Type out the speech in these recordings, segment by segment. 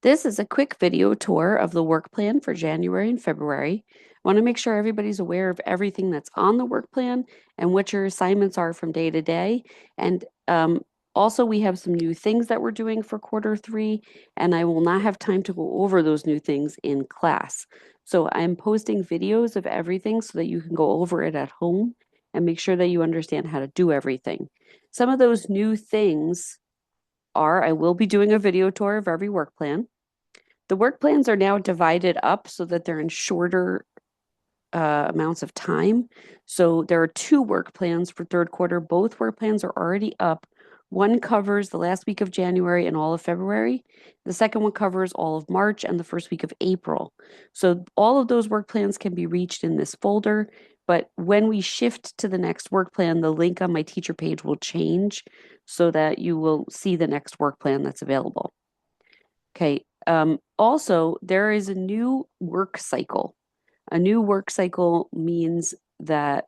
This is a quick video tour of the work plan for January and February. I want to make sure everybody's aware of everything that's on the work plan and what your assignments are from day to day. And also, we have some new things that we're doing for quarter 3, and I will not have time to go over those new things in class. So I'm posting videos of everything so that you can go over it at home and make sure that you understand how to do everything. Some of those new things are I will be doing a video tour of every work plan. The work plans are now divided up so that they're in shorter amounts of time. So there are 2 work plans for third quarter. Both work plans are already up. One covers the last week of January and all of February. The second one covers all of March and the first week of April. So all of those work plans can be reached in this folder. But when we shift to the next work plan, the link on my teacher page will change so that you will see the next work plan that's available. Okay. Also, there is a new work cycle. A new work cycle means that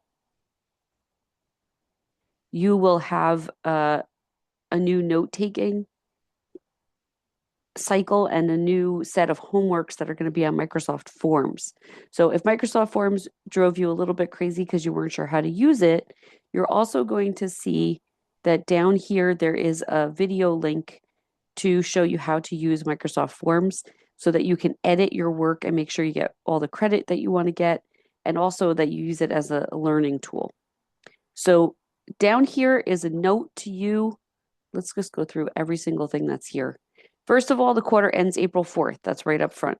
you will have a new note-taking cycle and a new set of homeworks that are going to be on Microsoft Forms. So if Microsoft Forms drove you a little bit crazy because you weren't sure how to use it, you're also going to see that down here there is a video link to show you how to use Microsoft Forms so that you can edit your work and make sure you get all the credit that you want to get, and also that you use it as a learning tool. So down here is a note to you. Let's just go through every single thing that's here. First of all, the quarter ends April 4th. That's right up front.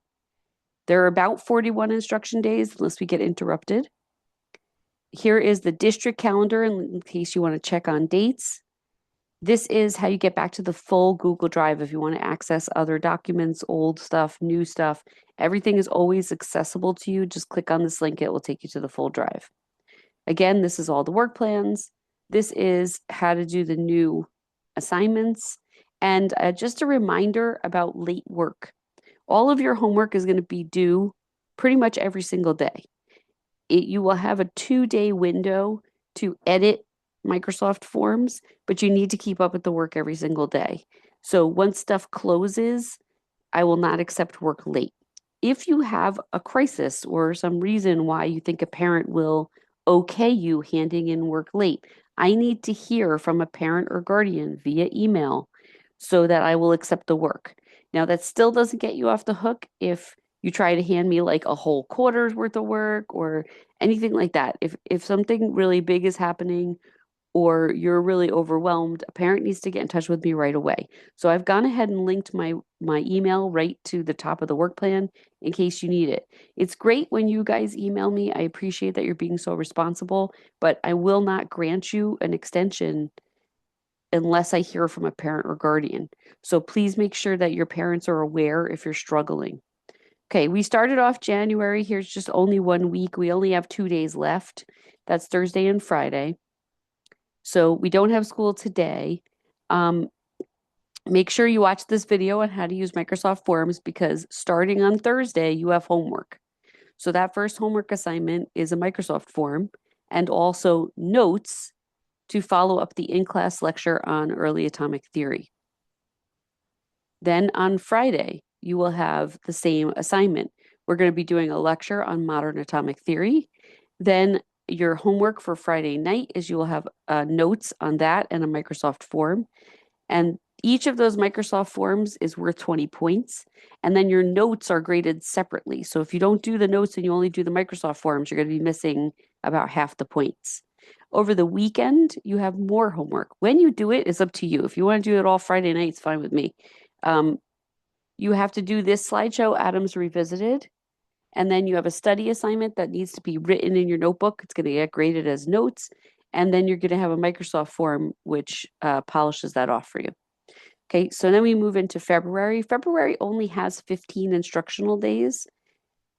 There are about 41 instruction days unless we get interrupted. Here is the district calendar in case you want to check on dates. This is how you get back to the full Google Drive if you want to access other documents, old stuff, new stuff. Everything is always accessible to you. Just click on this link, it will take you to the full drive. Again, this is all the work plans. This is how to do the new assignments. And just a reminder about late work. All of your homework is going to be due pretty much every single day. You will have a 2-day window to edit Microsoft Forms, but you need to keep up with the work every single day. So once stuff closes, I will not accept work late. If you have a crisis or some reason why you think a parent will okay you handing in work late, I need to hear from a parent or guardian via email so that I will accept the work. Now, that still doesn't get you off the hook if you try to hand me like a whole quarter's worth of work or anything like that. If something really big is happening or you're really overwhelmed, a parent needs to get in touch with me right away. So I've gone ahead and linked my email right to the top of the work plan in case you need it. It's great when you guys email me. I appreciate that you're being so responsible, but I will not grant you an extension unless I hear from a parent or guardian. So please make sure that your parents are aware if you're struggling. Okay, we started off January. Here's just only 1 week. We only have 2 days left. That's Thursday and Friday. So we don't have school today. Make sure you watch this video on how to use Microsoft Forms because starting on Thursday, you have homework. So that first homework assignment is a Microsoft form and also notes to follow up the in-class lecture on early atomic theory. Then on Friday, you will have the same assignment. We're going to be doing a lecture on modern atomic theory. Then your homework for Friday night is you will have notes on that and a Microsoft form. And each of those Microsoft forms is worth 20 points. And then your notes are graded separately. So if you don't do the notes and you only do the Microsoft forms, you're going to be missing about half the points. Over the weekend, you have more homework. When you do it is up to you. If you want to do it all Friday night, it's fine with me. You have to do this slideshow, Adams Revisited, and then you have a study assignment that needs to be written in your notebook. It's going to get graded as notes, and then you're going to have a Microsoft form which polishes that off for you. Okay, so then we move into February. February only has 15 instructional days,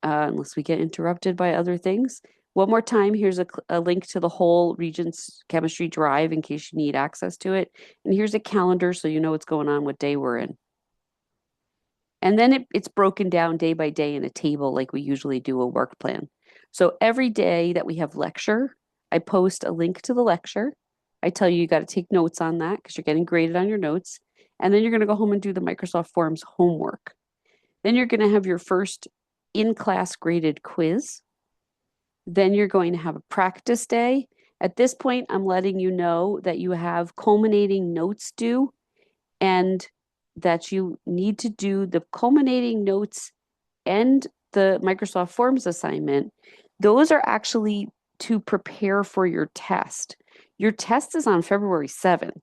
unless we get interrupted by other things. One more time, here's a link to the whole Regents Chemistry Drive in case you need access to it. And here's a calendar so you know what's going on, what day we're in. And then it's broken down day by day in a table like we usually do a work plan. So every day that we have lecture, I post a link to the lecture. I tell you got to take notes on that because you're getting graded on your notes. And then you're going to go home and do the Microsoft Forms homework. Then you're going to have your first in-class graded quiz. Then you're going to have a practice day. At this point, I'm letting you know that you have culminating notes due and that you need to do the culminating notes and the Microsoft Forms assignment. Those are actually to prepare for your test. Your test is on February 7th.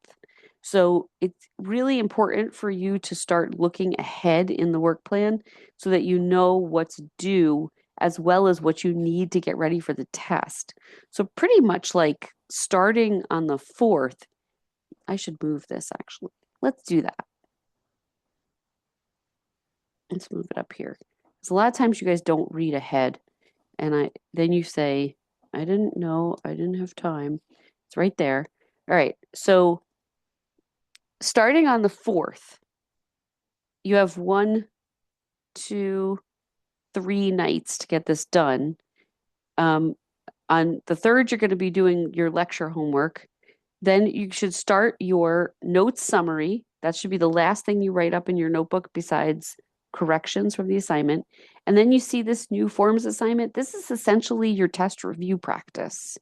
So it's really important for you to start looking ahead in the work plan so that you know what's due as well as what you need to get ready for the test. So pretty much like starting on the 4th, I should move this actually. Let's do that. Let's move it up here. Because a lot of times you guys don't read ahead and then you say, I didn't know, I didn't have time. It's right there. All right. So starting on the 4th, you have 1, 2, 3 nights to get this done. On the 3rd, you're going to be doing your lecture homework. Then you should start your notes summary. That should be the last thing you write up in your notebook besides corrections from the assignment. And then you see this new forms assignment. This is essentially your test review practice.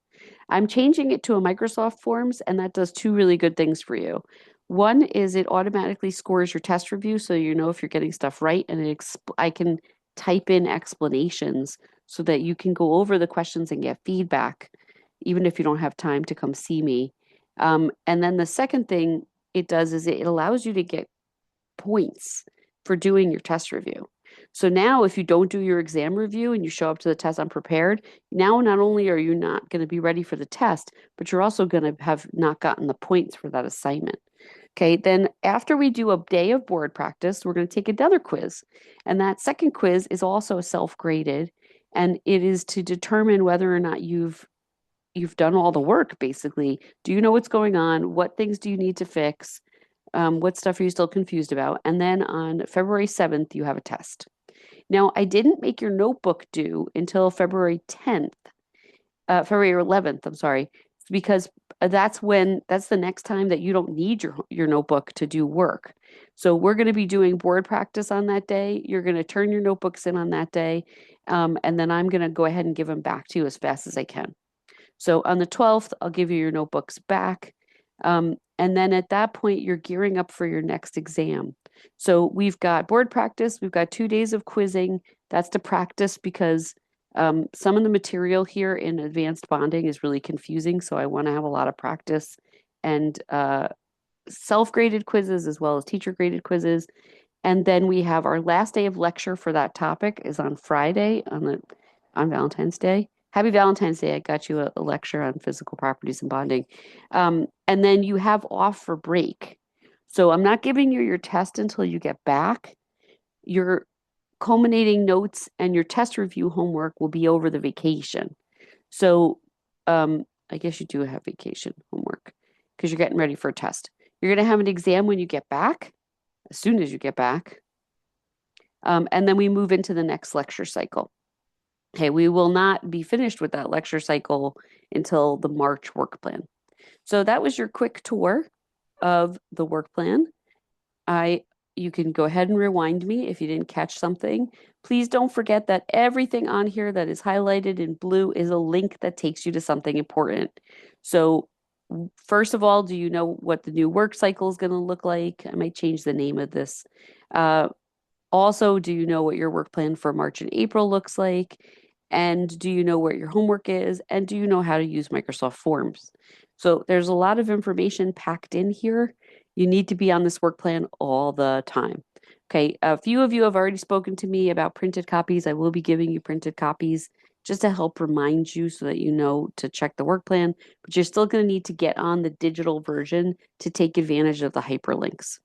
I'm changing it to a Microsoft Forms, and that does 2 really good things for you. One is it automatically scores your test review, so you know if you're getting stuff right, and I can type in explanations so that you can go over the questions and get feedback, even if you don't have time to come see me. And then the second thing it does is it allows you to get points for doing your test review. So now if you don't do your exam review and you show up to the test unprepared, now not only are you not going to be ready for the test, but you're also going to have not gotten the points for that assignment. Okay, then after we do a day of board practice, we're going to take another quiz. And that second quiz is also self-graded, and it is to determine whether or not you've done all the work, basically. Do you know what's going on? What things do you need to fix? What stuff are you still confused about? And then on February 7th, you have a test. Now, I didn't make your notebook due until February 11th, I'm sorry, because that's the next time that you don't need your notebook to do work. So we're going to be doing board practice on that day. You're going to turn your notebooks in on that day. And then I'm going to go ahead and give them back to you as fast as I can. So on the 12th, I'll give you your notebooks back. And then at that point, you're gearing up for your next exam. So we've got board practice. We've got 2 days of quizzing. That's to practice because some of the material here in advanced bonding is really confusing. So I want to have a lot of practice and self-graded quizzes as well as teacher-graded quizzes. And then we have our last day of lecture for that topic is on Friday on Valentine's Day. Happy Valentine's Day. I got you a lecture on physical properties and bonding. And then you have off for break. So I'm not giving you your test until you get back. Your culminating notes and your test review homework will be over the vacation. So I guess you do have vacation homework because you're getting ready for a test. You're going to have an exam when you get back, as soon as you get back. And then we move into the next lecture cycle. Okay, we will not be finished with that lecture cycle until the March work plan. So that was your quick tour of the work plan. You can go ahead and rewind me if you didn't catch something. Please don't forget that everything on here that is highlighted in blue is a link that takes you to something important. So first of all, do you know what the new work cycle is going to look like? I might change the name of this. Also, do you know what your work plan for March and April looks like? And do you know where your homework is? And do you know how to use Microsoft Forms? So there's a lot of information packed in here. You need to be on this work plan all the time. Okay, a few of you have already spoken to me about printed copies. I will be giving you printed copies just to help remind you so that you know to check the work plan, but you're still going to need to get on the digital version to take advantage of the hyperlinks.